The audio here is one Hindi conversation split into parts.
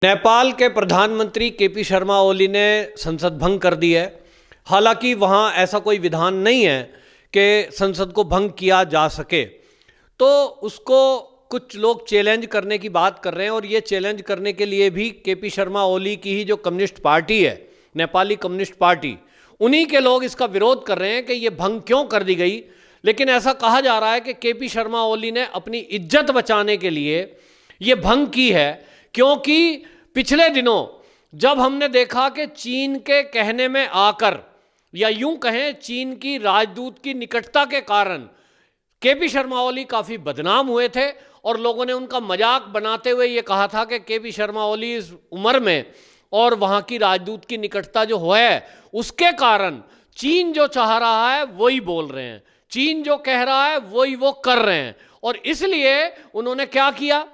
नेपाल के प्रधानमंत्री केपी शर्मा ओली ने संसद भंग कर दी है। हालांकि वहाँ ऐसा कोई विधान नहीं है कि संसद को भंग किया जा सके, तो उसको कुछ लोग चैलेंज करने की बात कर रहे हैं। और ये चैलेंज करने के लिए भी केपी शर्मा ओली की ही जो कम्युनिस्ट पार्टी है, नेपाली कम्युनिस्ट पार्टी, उन्हीं के लोग इसका विरोध कर रहे हैं कि ये भंग क्यों कर दी गई। लेकिन ऐसा कहा जा रहा है कि केपी शर्मा ओली ने अपनी इज्जत बचाने के लिए ये भंग की है, क्योंकि पिछले दिनों जब हमने देखा कि चीन के कहने में आकर, या यूं कहें चीन की राजदूत की निकटता के कारण केपी शर्मा ओली काफ़ी बदनाम हुए थे, और लोगों ने उनका मजाक बनाते हुए ये कहा था कि केपी शर्मा ओली इस उम्र में और वहाँ की राजदूत की निकटता जो है उसके कारण चीन जो चाह रहा है वही बोल रहे हैं, चीन जो कह रहा है वही वो कर रहे हैं। और इसलिए उन्होंने क्या किया,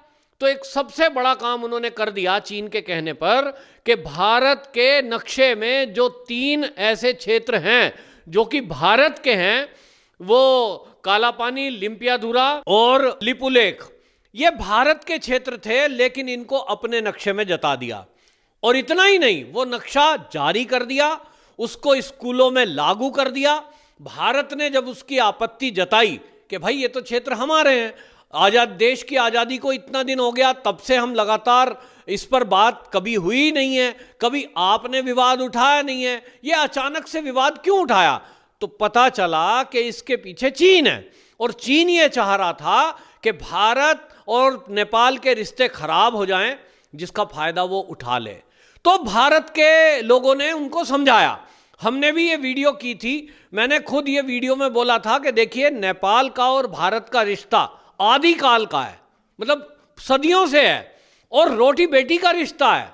तो एक सबसे बड़ा काम उन्होंने कर दिया चीन के कहने पर कि भारत के नक्शे में जो 3 ऐसे क्षेत्र हैं जो कि भारत के हैं, वो कालापानी, लिम्पियाधुरा और लिपुलेख, ये भारत के क्षेत्र थे, लेकिन इनको अपने नक्शे में जता दिया। और इतना ही नहीं, वो नक्शा जारी कर दिया, उसको स्कूलों में लागू कर दिया। भारत ने जब उसकी आपत्ति जताई कि भाई ये तो क्षेत्र हमारे हैं, आज़ाद देश की आज़ादी को इतना दिन हो गया, तब से हम लगातार इस पर बात कभी हुई नहीं है, कभी आपने विवाद उठाया नहीं है, ये अचानक से विवाद क्यों उठाया? तो पता चला कि इसके पीछे चीन है, और चीन ये चाह रहा था कि भारत और नेपाल के रिश्ते खराब हो जाएं, जिसका फायदा वो उठा ले। तो भारत के लोगों ने उनको समझाया। हमने भी ये वीडियो की थी, मैंने खुद ये वीडियो में बोला था कि देखिए, नेपाल का और भारत का रिश्ता आदिकाल का है, मतलब सदियों से है, और रोटी बेटी का रिश्ता है।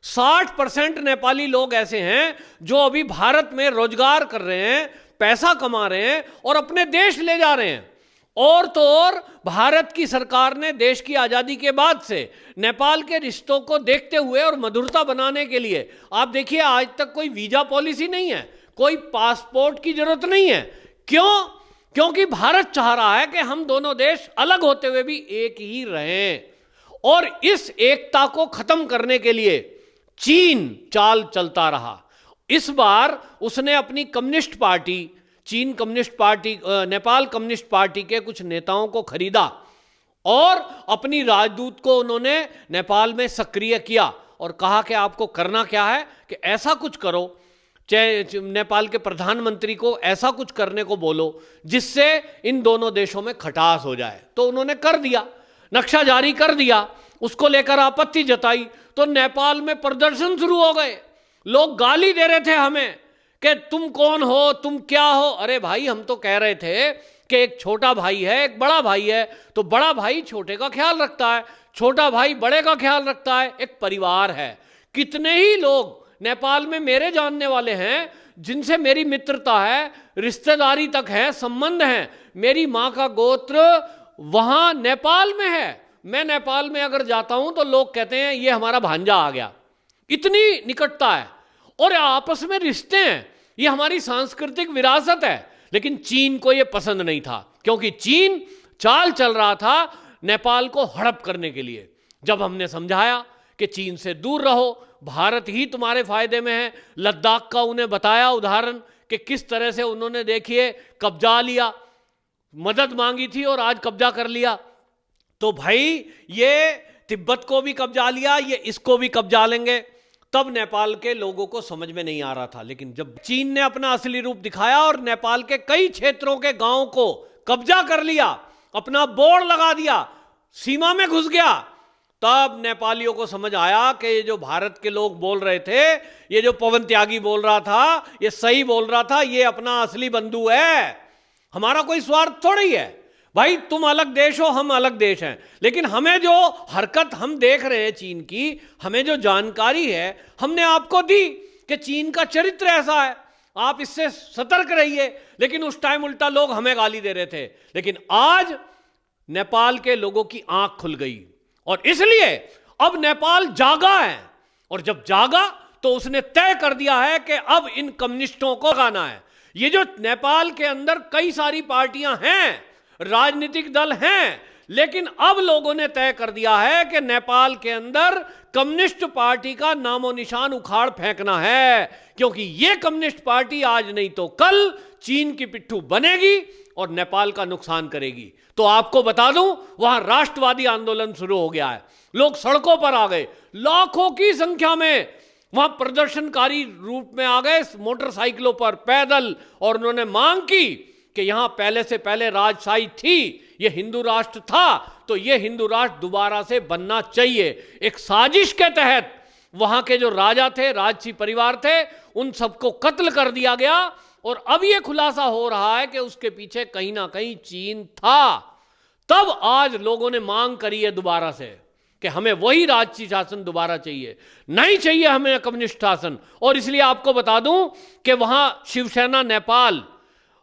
60% नेपाली लोग ऐसे हैं जो अभी भारत में रोजगार कर रहे हैं, पैसा कमा रहे हैं और अपने देश ले जा रहे हैं। और तो और भारत की सरकार ने देश की आज़ादी के बाद से नेपाल के रिश्तों को देखते हुए और मधुरता बनाने के लिए, आप देखिए, आज तक कोई वीजा पॉलिसी नहीं है, कोई पासपोर्ट की जरूरत नहीं है। क्यों? क्योंकि भारत चाह रहा है कि हम दोनों देश अलग होते हुए भी एक ही रहें। और इस एकता को खत्म करने के लिए चीन चाल चलता रहा। इस बार उसने अपनी कम्युनिस्ट पार्टी, चीन communist party, Nepal communist party के कुछ नेताओं को खरीदा और अपनी राजदूत को उन्होंने नेपाल में सक्रिय किया और कहा कि आपको करना क्या है कि ऐसा कुछ करो, चाहे नेपाल के प्रधानमंत्री को ऐसा कुछ करने को बोलो जिससे इन दोनों देशों में खटास हो जाए। तो उन्होंने कर दिया, नक्शा जारी कर दिया, उसको लेकर आपत्ति जताई, तो नेपाल में प्रदर्शन शुरू हो गए। लोग गाली दे रहे थे हमें कि तुम कौन हो, तुम क्या हो। अरे भाई, हम तो कह रहे थे कि एक छोटा भाई है, एक बड़ा भाई है, तो बड़ा भाई छोटे का ख्याल रखता है, छोटा भाई बड़े का ख्याल रखता है, एक परिवार है। कितने ही लोग नेपाल में मेरे जानने वाले हैं जिनसे मेरी मित्रता है, रिश्तेदारी तक है, संबंध हैं। मेरी माँ का गोत्र वहाँ नेपाल में है। मैं नेपाल में अगर जाता हूँ तो लोग कहते हैं ये हमारा भांजा आ गया, इतनी निकटता है और आपस में रिश्ते हैं, ये हमारी सांस्कृतिक विरासत है। लेकिन चीन को ये पसंद नहीं था, क्योंकि चीन चाल चल रहा था नेपाल को हड़प करने के लिए। जब हमने समझाया कि चीन से दूर रहो, भारत ही तुम्हारे फायदे में है, लद्दाख का उन्हें बताया उदाहरण कि किस तरह से उन्होंने, देखिए, कब्जा लिया, मदद मांगी थी और आज कब्जा कर लिया। तो भाई, ये तिब्बत को भी कब्जा लिया, ये इसको भी कब्जा लेंगे। तब नेपाल के लोगों को समझ में नहीं आ रहा था। लेकिन जब चीन ने अपना असली रूप दिखाया और नेपाल के कई क्षेत्रों के गांवों को कब्जा कर लिया, अपना बोर्ड लगा दिया, सीमा में घुस गया, तब नेपालियों को समझ आया कि ये जो भारत के लोग बोल रहे थे, ये जो पवन त्यागी बोल रहा था, ये सही बोल रहा था, ये अपना असली बंधु है, हमारा कोई स्वार्थ थोड़ी है। भाई, तुम अलग देश हो, हम अलग देश हैं, लेकिन हमें जो हरकत हम देख रहे हैं चीन की, हमें जो जानकारी है, हमने आपको दी कि चीन का चरित्र ऐसा है, आप इससे सतर्क रहिए। लेकिन उस टाइम उल्टा लोग हमें गाली दे रहे थे। लेकिन आज नेपाल के लोगों की आंख खुल गई और इसलिए अब नेपाल जागा है। और जब जागा तो उसने तय कर दिया है कि अब इन कम्युनिस्टों को गाना है। ये जो नेपाल के अंदर कई सारी पार्टियां हैं, राजनीतिक दल हैं, लेकिन अब लोगों ने तय कर दिया है कि नेपाल के अंदर कम्युनिस्ट पार्टी का नामो निशान उखाड़ फेंकना है, क्योंकि यह कम्युनिस्ट पार्टी आज नहीं तो कल चीन की पिट्ठू बनेगी और नेपाल का नुकसान करेगी। तो आपको बता दूं, वहां राष्ट्रवादी आंदोलन शुरू हो गया है, लोग सड़कों पर आ गए, लाखों की संख्या में वहां प्रदर्शनकारी रूप में आ गए, मोटरसाइकिलों पर, पैदल, और उन्होंने मांग की कि यहां पहले से पहले राजशाही थी, यह हिंदू राष्ट्र था, तो यह हिंदू राष्ट्र दोबारा से बनना चाहिए। एक साजिश के तहत वहां के जो राजा थे, राजसी परिवार थे, उन सबको कत्ल कर दिया गया, और अब यह खुलासा हो रहा है कि उसके पीछे कहीं ना कहीं चीन था। तब आज लोगों ने मांग करी है दोबारा से कि हमें वही राजसी शासन दोबारा चाहिए, नहीं चाहिए हमें कम्युनिस्ट शासन। और इसलिए आपको बता दूं कि वहां शिवसेना नेपाल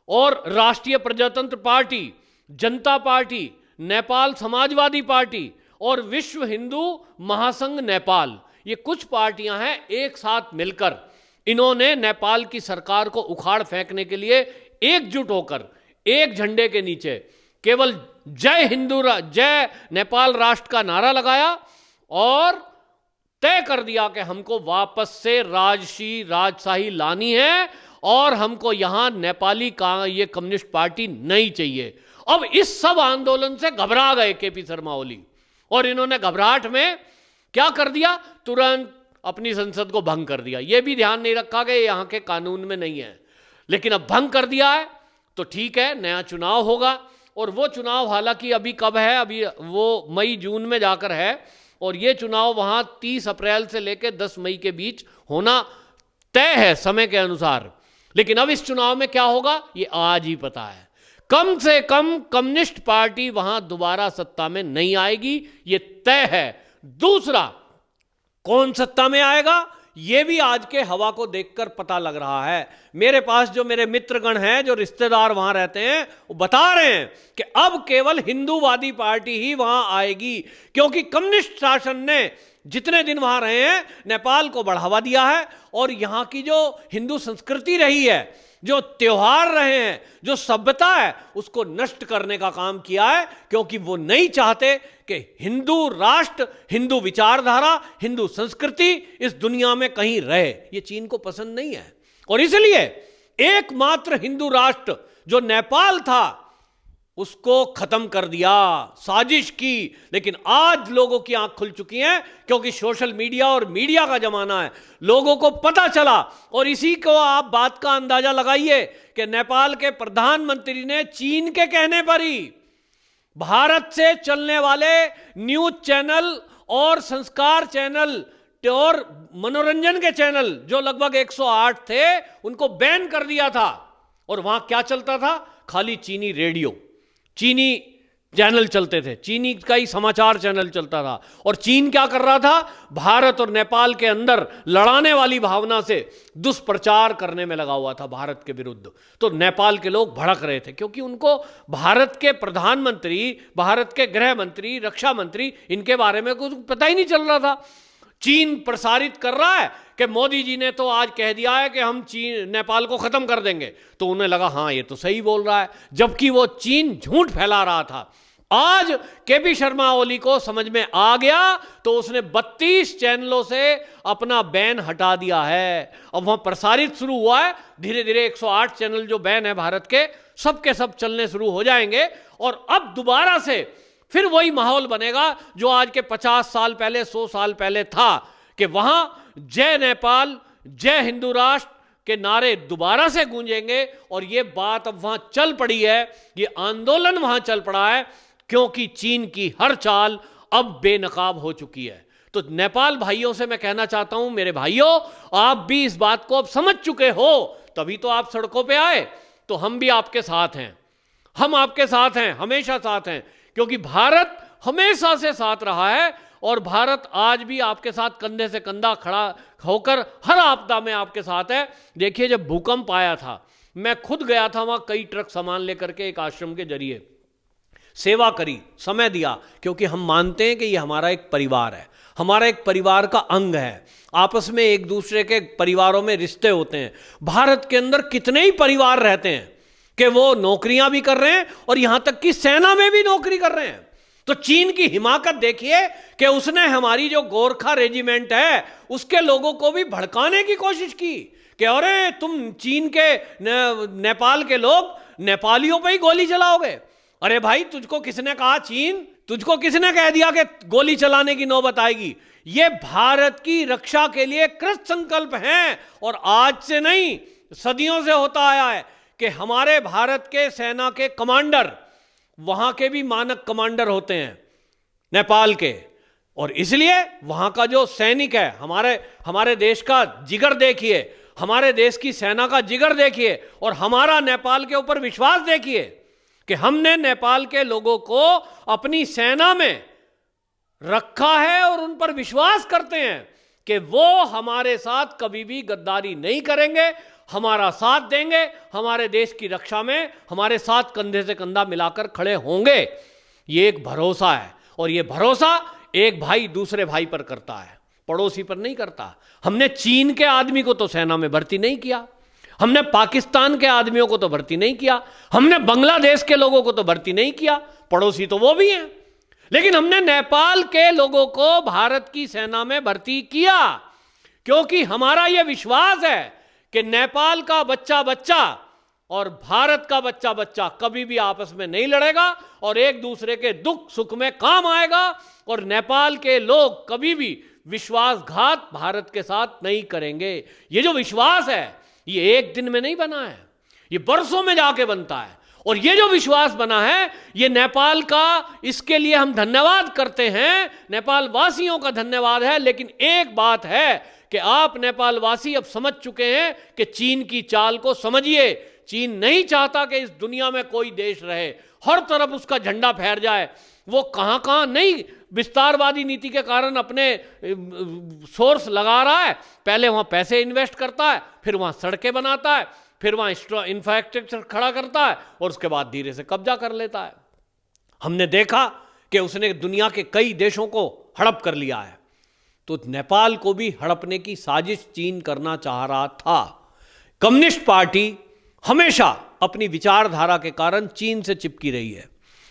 और राष्ट्रीय प्रजातंत्र पार्टी, जनता पार्टी, नेपाल समाजवादी पार्टी और विश्व हिंदू महासंघ नेपाल, ये कुछ पार्टियां हैं, एक साथ मिलकर इन्होंने नेपाल की सरकार को उखाड़ फेंकने के लिए एकजुट होकर एक झंडे के नीचे केवल जय जय नेपाल राष्ट्र का नारा लगाया और तय कर दिया कि हमको वापस से राजशाही लानी है और हमको यहां नेपाली का ये कम्युनिस्ट पार्टी नहीं चाहिए। अब इस सब आंदोलन से घबरा गए केपी शर्मा ओली, और इन्होंने घबराहट में क्या कर दिया, तुरंत अपनी संसद को भंग कर दिया। यह भी ध्यान नहीं रखा कि यहां के कानून में नहीं है, लेकिन अब भंग कर दिया है तो ठीक है, नया चुनाव होगा। और वो चुनाव हालांकि अभी कब है, अभी वो मई जून में जाकर है, और ये चुनाव वहां 30 अप्रैल से लेकर 10 मई के बीच होना तय है समय के अनुसार। लेकिन अब इस चुनाव में क्या होगा ये आज ही पता है। कम से कम कम्युनिस्ट पार्टी वहां दोबारा सत्ता में नहीं आएगी, ये तय है। दूसरा, कौन सत्ता में आएगा ये भी आज के हवा को देखकर पता लग रहा है। मेरे पास जो मेरे मित्रगण हैं, जो रिश्तेदार वहां रहते हैं, वो बता रहे हैं कि अब केवल हिंदूवादी पार्टी ही वहां आएगी, क्योंकि कम्युनिस्ट शासन ने जितने दिन वहां रहे हैं नेपाल को बढ़ावा दिया है, और यहां की जो हिंदू संस्कृति रही है, जो त्योहार रहे हैं, जो सभ्यता है, उसको नष्ट करने का काम किया है, क्योंकि वो नहीं चाहते कि हिंदू राष्ट्र, हिंदू विचारधारा, हिंदू संस्कृति इस दुनिया में कहीं रहे। ये चीन को पसंद नहीं है, और इसलिए एकमात्र हिंदू राष्ट्र जो नेपाल था उसको खत्म कर दिया, साजिश की। लेकिन आज लोगों की आंख खुल चुकी है, क्योंकि सोशल मीडिया और मीडिया का जमाना है, लोगों को पता चला। और इसी को आप बात का अंदाजा लगाइए कि नेपाल के प्रधानमंत्री ने चीन के कहने पर ही भारत से चलने वाले न्यूज चैनल और संस्कार चैनल और मनोरंजन के चैनल जो लगभग 108 थे, उनको बैन कर दिया था। और वहां क्या चलता था, खाली चीनी रेडियो, चीनी चैनल चलते थे, चीनी का ही समाचार चैनल चलता था। और चीन क्या कर रहा था, भारत और नेपाल के अंदर लड़ाने वाली भावना से दुष्प्रचार करने में लगा हुआ था भारत के विरुद्ध। तो नेपाल के लोग भड़क रहे थे, क्योंकि उनको भारत के प्रधानमंत्री, भारत के गृह मंत्री, रक्षा मंत्री, इनके बारे में कुछ पता ही नहीं चल रहा था। चीन प्रसारित कर रहा है कि मोदी जी ने तो आज कह दिया है कि हम नेपाल को खत्म कर देंगे, तो उन्हें लगा हाँ ये तो सही बोल रहा है, जबकि वो चीन झूठ फैला रहा था। आज केपी शर्मा ओली को समझ में आ गया, तो उसने 32 चैनलों से अपना बैन हटा दिया है। अब वहां प्रसारित शुरू हुआ है, धीरे धीरे 108 चैनल जो बैन है भारत के, सबके सब चलने शुरू हो जाएंगे। और अब दोबारा से फिर वही माहौल बनेगा जो आज के 50 साल पहले, 100 साल पहले था, कि वहां जय नेपाल, जय हिंदू राष्ट्र के नारे दोबारा से गूंजेंगे। और ये बात अब वहां चल पड़ी है, ये आंदोलन वहां चल पड़ा है, क्योंकि चीन की हर चाल अब बेनकाब हो चुकी है। तो नेपाल भाइयों से मैं कहना चाहता हूं, मेरे भाइयों, आप भी इस बात को अब समझ चुके हो, तभी तो आप सड़कों पे आए। तो हम भी आपके साथ हैं, हम आपके साथ हैं, हमेशा साथ हैं, क्योंकि भारत हमेशा से साथ रहा है, और भारत आज भी आपके साथ कंधे से कंधा खड़ा होकर हर आपदा में आपके साथ है। देखिए, जब भूकंप आया था, मैं खुद गया था वहां, कई ट्रक सामान लेकर के एक आश्रम के जरिए सेवा करी, समय दिया, क्योंकि हम मानते हैं कि ये हमारा एक परिवार है, हमारा एक परिवार का अंग है। आपस में एक दूसरे के परिवारों में रिश्ते होते हैं। भारत के अंदर कितने ही परिवार रहते हैं कि वो नौकरियां भी कर रहे हैं और यहां तक कि सेना में भी नौकरी कर रहे हैं। तो चीन की हिमाकत देखिए कि उसने हमारी जो गोरखा रेजिमेंट है उसके लोगों को भी भड़काने की कोशिश की कि अरे तुम चीन के नेपाल के लोग नेपालियों पे ही गोली चलाओगे। अरे भाई, तुझको किसने कहा चीन, तुझको किसने कह दिया कि गोली चलाने की नौबत आएगी? ये भारत की रक्षा के लिए कृत संकल्प हैं और आज से नहीं, सदियों से होता आया है कि हमारे भारत के सेना के कमांडर वहां के भी मानक कमांडर होते हैं नेपाल के, और इसलिए वहां का जो सैनिक है, हमारे देश का जिगर देखिए, हमारे देश की सेना का जिगर देखिए और हमारा नेपाल के ऊपर विश्वास देखिए कि हमने नेपाल के लोगों को अपनी सेना में रखा है और उन पर विश्वास करते हैं कि वो हमारे साथ कभी भी गद्दारी नहीं करेंगे, हमारा साथ देंगे, हमारे देश की रक्षा में हमारे साथ कंधे से कंधा मिलाकर खड़े होंगे। ये एक भरोसा है और ये भरोसा एक भाई दूसरे भाई पर करता है, पड़ोसी पर नहीं करता। हमने चीन के आदमी को तो सेना में भर्ती नहीं किया, हमने पाकिस्तान के आदमियों को तो भर्ती नहीं किया, हमने बांग्लादेश के लोगों को तो भर्ती नहीं किया, पड़ोसी तो वो भी हैं, लेकिन हमने नेपाल के लोगों को भारत की सेना में भर्ती किया क्योंकि हमारा यह विश्वास है कि नेपाल का बच्चा बच्चा और भारत का बच्चा बच्चा कभी भी आपस में नहीं लड़ेगा और एक दूसरे के दुख सुख में काम आएगा और नेपाल के लोग कभी भी विश्वासघात भारत के साथ नहीं करेंगे। ये जो विश्वास है ये एक दिन में नहीं बना है, ये बरसों में जाके बनता है और ये जो विश्वास बना है ये नेपाल का, इसके लिए हम धन्यवाद करते हैं, नेपाल वासियों का धन्यवाद है। लेकिन एक बात है कि आप नेपाल वासी अब समझ चुके हैं कि चीन की चाल को समझिए। चीन नहीं चाहता कि इस दुनिया में कोई देश रहे, हर तरफ उसका झंडा फहर जाए। वो कहां कहां नहीं विस्तारवादी नीति के कारण अपने सोर्स लगा रहा है, पहले वहां पैसे इन्वेस्ट करता है, फिर वहां सड़कें बनाता है, फिर वहां इंफ्रास्ट्रक्चर खड़ा करता है और उसके बाद धीरे से कब्जा कर लेता है। हमने देखा कि उसने दुनिया के कई देशों को हड़प कर लिया है, तो नेपाल को भी हड़पने की साजिश चीन करना चाह रहा था। कम्युनिस्ट पार्टी हमेशा अपनी विचारधारा के कारण चीन से चिपकी रही है,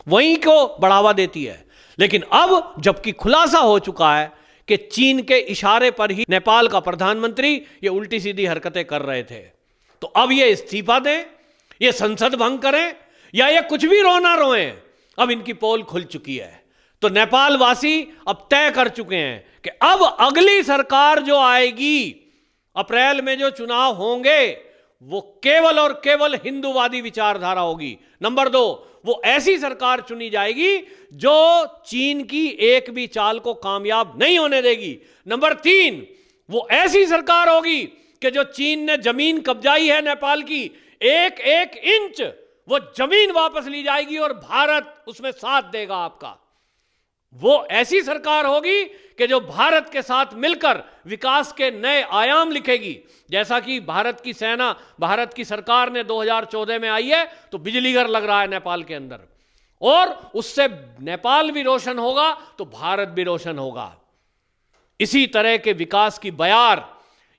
वहीं को बढ़ावा देती है। लेकिन अब जबकि खुलासा हो चुका है कि चीन के इशारे पर ही नेपाल का प्रधानमंत्री ये उल्टी सीधी हरकतें कर रहे थे, तो अब ये इस्तीफा दें, ये संसद भंग करें या ये कुछ भी रोना रोएं, अब इनकी पोल खुल चुकी है। तो नेपाल वासी अब तय कर चुके हैं कि अब अगली सरकार जो आएगी, अप्रैल में जो चुनाव होंगे, वो केवल और केवल हिंदूवादी विचारधारा होगी। नंबर 2, वो ऐसी सरकार चुनी जाएगी जो चीन की एक भी चाल को कामयाब नहीं होने देगी। नंबर 3, वो ऐसी सरकार होगी कि जो चीन ने जमीन कब्जाई है नेपाल की, एक एक इंच वो जमीन वापस ली जाएगी और भारत उसमें साथ देगा आपका। वो ऐसी सरकार होगी कि जो भारत के साथ मिलकर विकास के नए आयाम लिखेगी। जैसा कि भारत की सेना, भारत की सरकार ने 2014 में आई है तो बिजली घर लग रहा है नेपाल के अंदर, और उससे नेपाल भी रोशन होगा तो भारत भी रोशन होगा। इसी तरह के विकास की बयार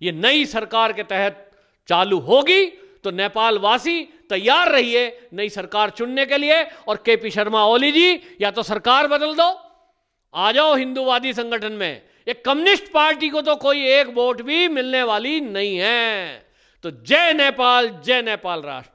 ये नई सरकार के तहत चालू होगी। तो नेपाल वासी तैयार रहिए नई सरकार चुनने के लिए। और केपी शर्मा ओली जी, या तो सरकार बदल दो, आ जाओ हिंदूवादी संगठन में। ये कम्युनिस्ट पार्टी को तो कोई एक वोट भी मिलने वाली नहीं है। तो जय नेपाल, जय नेपाल राष्ट्र।